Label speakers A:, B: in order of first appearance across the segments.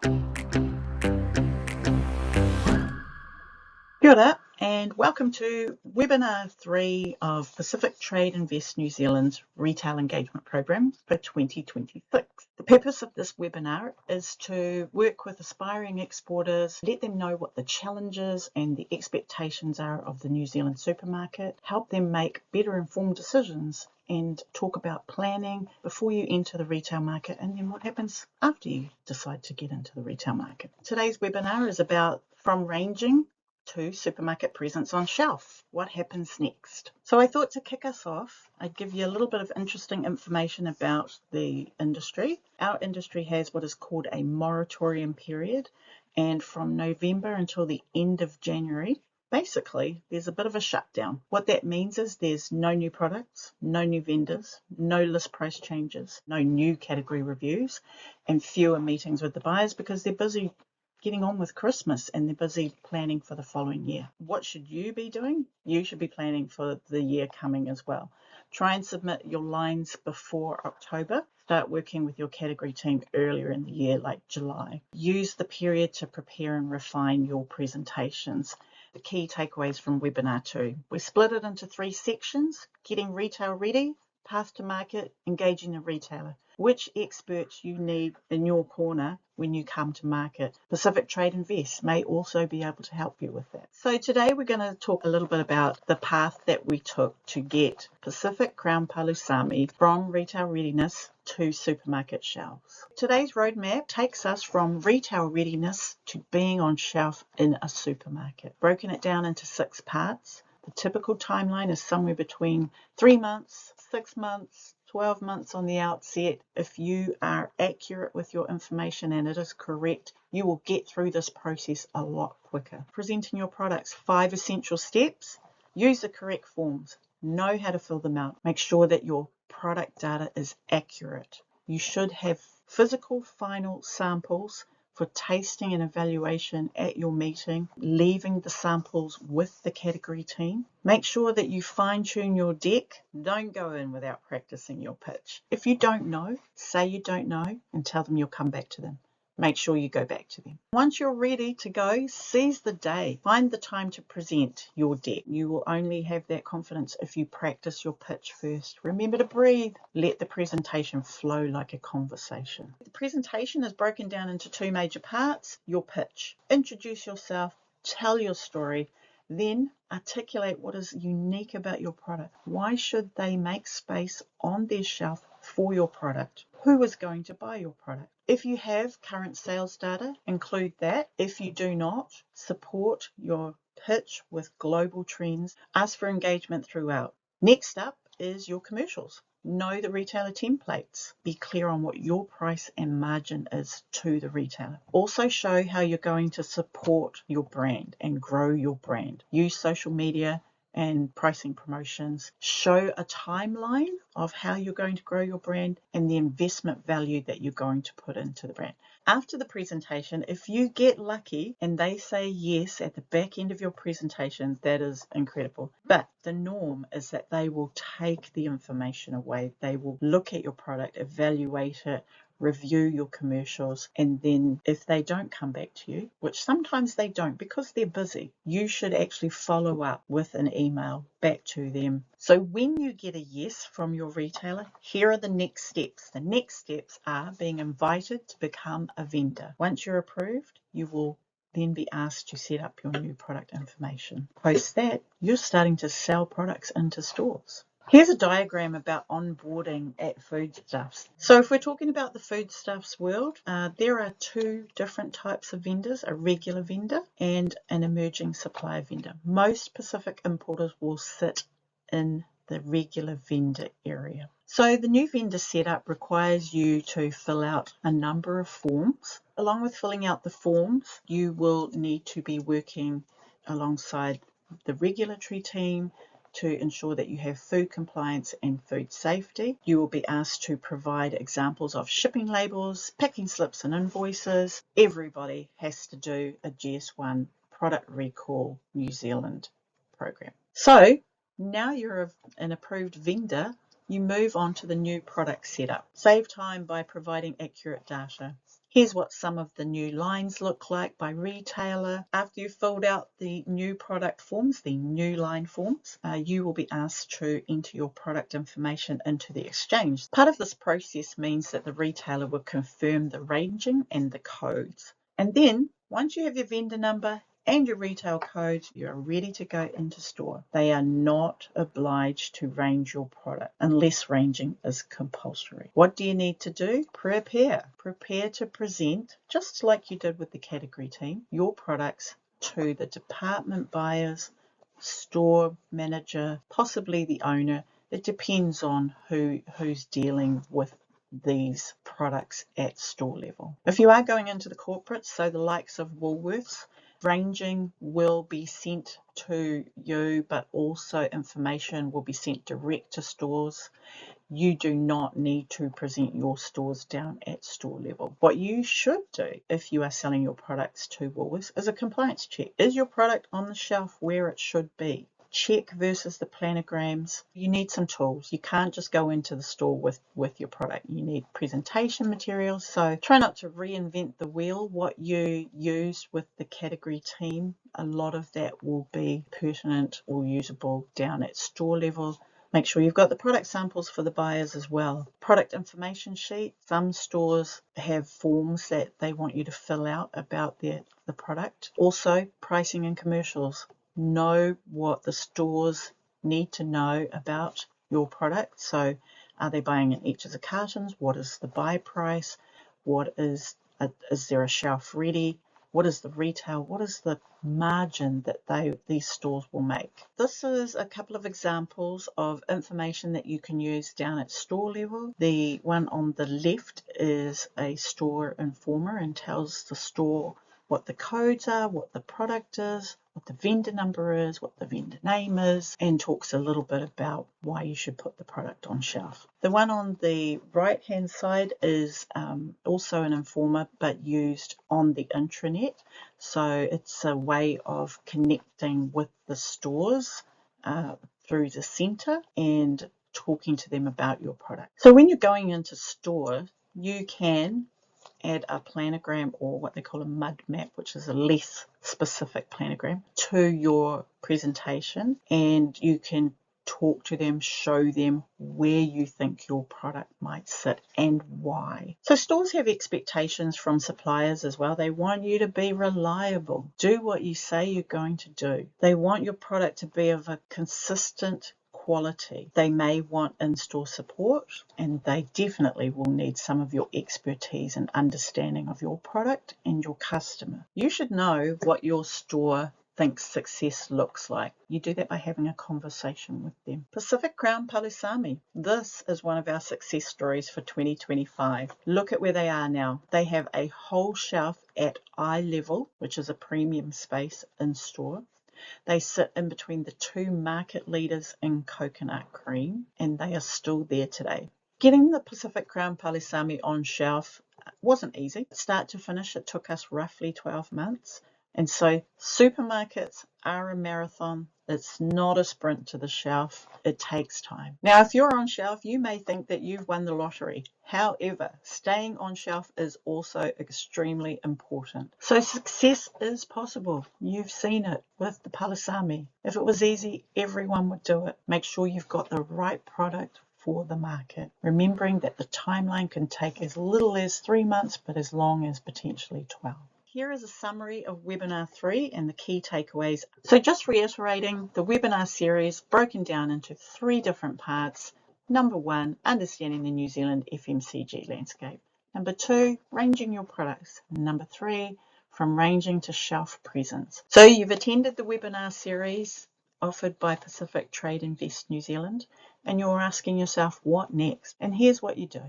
A: Kia ora, and welcome to Webinar 3 of Pacific Trade Invest New Zealand's Retail Engagement Program for 2026. The purpose of this webinar is to work with aspiring exporters, let them know what the challenges and the expectations are of the New Zealand supermarket, help them make better informed decisions, and talk about planning before you enter the retail market and then what happens after you decide to get into the retail market. Today's webinar is about from ranging to supermarket presence on shelf. What happens next? So I thought to kick us off, I'd give you a little bit of interesting information about the industry. Our industry has what is called a moratorium period, and from November until the end of January, basically, there's a bit of a shutdown. What that means is there's no new products, no new vendors, no list price changes, no new category reviews, and fewer meetings with the buyers because they're busy getting on with Christmas and they're busy planning for the following year. What should you be doing? You should be planning for the year coming as well. Try and submit your lines before October. Start working with your category team earlier in the year, like July. Use the period to prepare and refine your presentations. The key takeaways from webinar 2. We split it into 3 sections: getting retail ready, path to market, engaging the retailer. Which experts you need in your corner when you come to market. Pacific Trade Invest may also be able to help you with that. So today we're going to talk a little bit about the path that we took to get Pacific Crown Palusami from retail readiness to supermarket shelves. Today's roadmap takes us from retail readiness to being on shelf in a supermarket. Broken it down into 6 parts. The typical timeline is somewhere between 3 months, 6 months, 12 months on the outset. If you are accurate with your information and it is correct, you will get through this process a lot quicker. Presenting your products, 5 essential steps. Use the correct forms. Know how to fill them out. Make sure that your product data is accurate. You should have physical final samples for tasting and evaluation at your meeting, leaving the samples with the category team. Make sure that you fine-tune your deck. Don't go in without practicing your pitch. If you don't know, say you don't know and tell them you'll come back to them. Make sure you go back to them. Once you're ready to go, seize the day. Find the time to present your deck. You will only have that confidence if you practice your pitch first. Remember to breathe. Let the presentation flow like a conversation. The presentation is broken down into 2 major parts. Your pitch. Introduce yourself, tell your story, then articulate what is unique about your product. Why should they make space on their shelf for your product? Who is going to buy your product? If you have current sales data, include that. If you do not, support your pitch with global trends. Ask for engagement throughout. Next up is your commercials. Know the retailer templates. Be clear on what your price and margin is to the retailer. Also show how you're going to support your brand and grow your brand. Use social media and pricing promotions. Show a timeline of how you're going to grow your brand and the investment value that you're going to put into the brand. After the presentation, if you get lucky and they say yes at the back end of your presentation, that is incredible. But the norm is that they will take the information away. They will look at your product, evaluate it, review your commercials, and then if they don't come back to you, which sometimes they don't because they're busy, you should actually follow up with an email back to them. So when you get a yes from your retailer, here are the next steps. The next steps are being invited to become a vendor. Once you're approved, you will then be asked to set up your new product information. Post that, you're starting to sell products into stores. Here's a diagram about onboarding at foodstuffs. So if we're talking about the foodstuffs world, there are 2 different types of vendors, a regular vendor and an emerging supplier vendor. Most Pacific importers will sit in the regular vendor area. So the new vendor setup requires you to fill out a number of forms. Along with filling out the forms, you will need to be working alongside the regulatory team to ensure that you have food compliance and food safety. You will be asked to provide examples of shipping labels, packing slips and invoices. Everybody has to do a GS1 Product Recall New Zealand program. So now you're an approved vendor, you move on to the new product setup. Save time by providing accurate data. Here's what some of the new lines look like by retailer. After you've filled out the new product forms, the new line forms, you will be asked to enter your product information into the exchange. Part of this process means that the retailer will confirm the ranging and the codes. And then once you have your vendor number and your retail codes, you're ready to go into store. They are not obliged to range your product unless ranging is compulsory. What do you need to do? Prepare to present, just like you did with the category team, your products to the department buyers, store manager, possibly the owner. It depends on who's dealing with these products at store level. If you are going into the corporates, so the likes of Woolworths, ranging will be sent to you, but also information will be sent direct to stores. You do not need to present your stores down at store level. What you should do if you are selling your products to Woolworths is a compliance check. Is your product on the shelf where it should be? Check versus the planograms. You need some tools. You can't just go into the store with your product. You need presentation materials. So try not to reinvent the wheel. What you use with the category team, a lot of that will be pertinent or usable down at store level. Make sure you've got the product samples for the buyers as well. Product information sheet. Some stores have forms that they want you to fill out about the product. Also, pricing and commercials. Know what the stores need to know about your product. So are they buying in each of the cartons? What is the buy price? What is there a shelf ready? What is the retail? What is the margin that these stores will make? This is a couple of examples of information that you can use down at store level. The one on the left is a store informer and tells the store what the codes are, what the product is, what the vendor number is, what the vendor name is, and talks a little bit about why you should put the product on shelf. The one on the right hand side is also an informer, but used on the intranet. So it's a way of connecting with the stores through the centre and talking to them about your product. So when you're going into store, you can add a planogram, or what they call a mud map, which is a less specific planogram, to your presentation, and you can talk to them, show them where you think your product might sit and why. So stores have expectations from suppliers as well. They want you to be reliable. Do what you say you're going to do. They want your product to be of a consistent quality. They may want in-store support, and they definitely will need some of your expertise and understanding of your product and your customer. You should know what your store thinks success looks like. You do that by having a conversation with them. Pacific Crown Palusami. This is one of our success stories for 2025. Look at where they are now. They have a whole shelf at eye level, which is a premium space in store. They sit in between the two market leaders in coconut cream, and they are still there today. Getting the Pacific Crown Palusami on shelf wasn't easy. Start to finish, it took us roughly 12 months. And so supermarkets are a marathon. It's not a sprint to the shelf. It takes time. Now, if you're on shelf, you may think that you've won the lottery. However, staying on shelf is also extremely important. So success is possible. You've seen it with the Palusami. If it was easy, everyone would do it. Make sure you've got the right product for the market. Remembering that the timeline can take as little as 3 months, but as long as potentially 12. Here is a summary of webinar 3 and the key takeaways. So just reiterating, the webinar series broken down into 3 different parts. Number 1, understanding the New Zealand FMCG landscape. Number 2, ranging your products. Number 3, from ranging to shelf presence. So you've attended the webinar series offered by Pacific Trade Invest New Zealand, and you're asking yourself, what next? And here's what you do.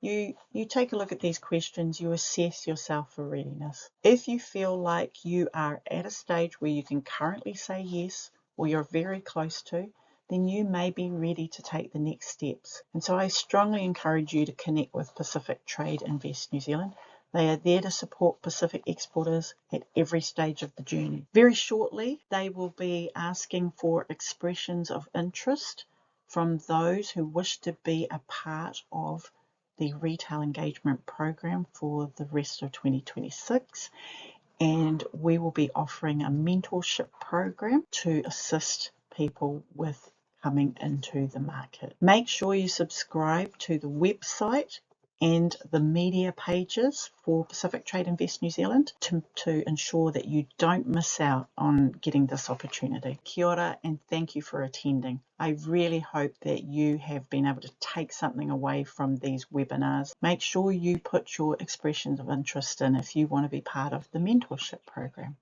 A: You take a look at these questions, you assess yourself for readiness. If you feel like you are at a stage where you can currently say yes, or you're very close to, then you may be ready to take the next steps. And so I strongly encourage you to connect with Pacific Trade Invest New Zealand. They are there to support Pacific exporters at every stage of the journey. Very shortly, they will be asking for expressions of interest from those who wish to be a part of the Retail Engagement Program for the rest of 2026, and we will be offering a mentorship program to assist people with coming into the market. Make sure you subscribe to the website and the media pages for Pacific Trade Invest New Zealand to ensure that you don't miss out on getting this opportunity. Kia ora, and thank you for attending. I really hope that you have been able to take something away from these webinars. Make sure you put your expressions of interest in if you want to be part of the mentorship program.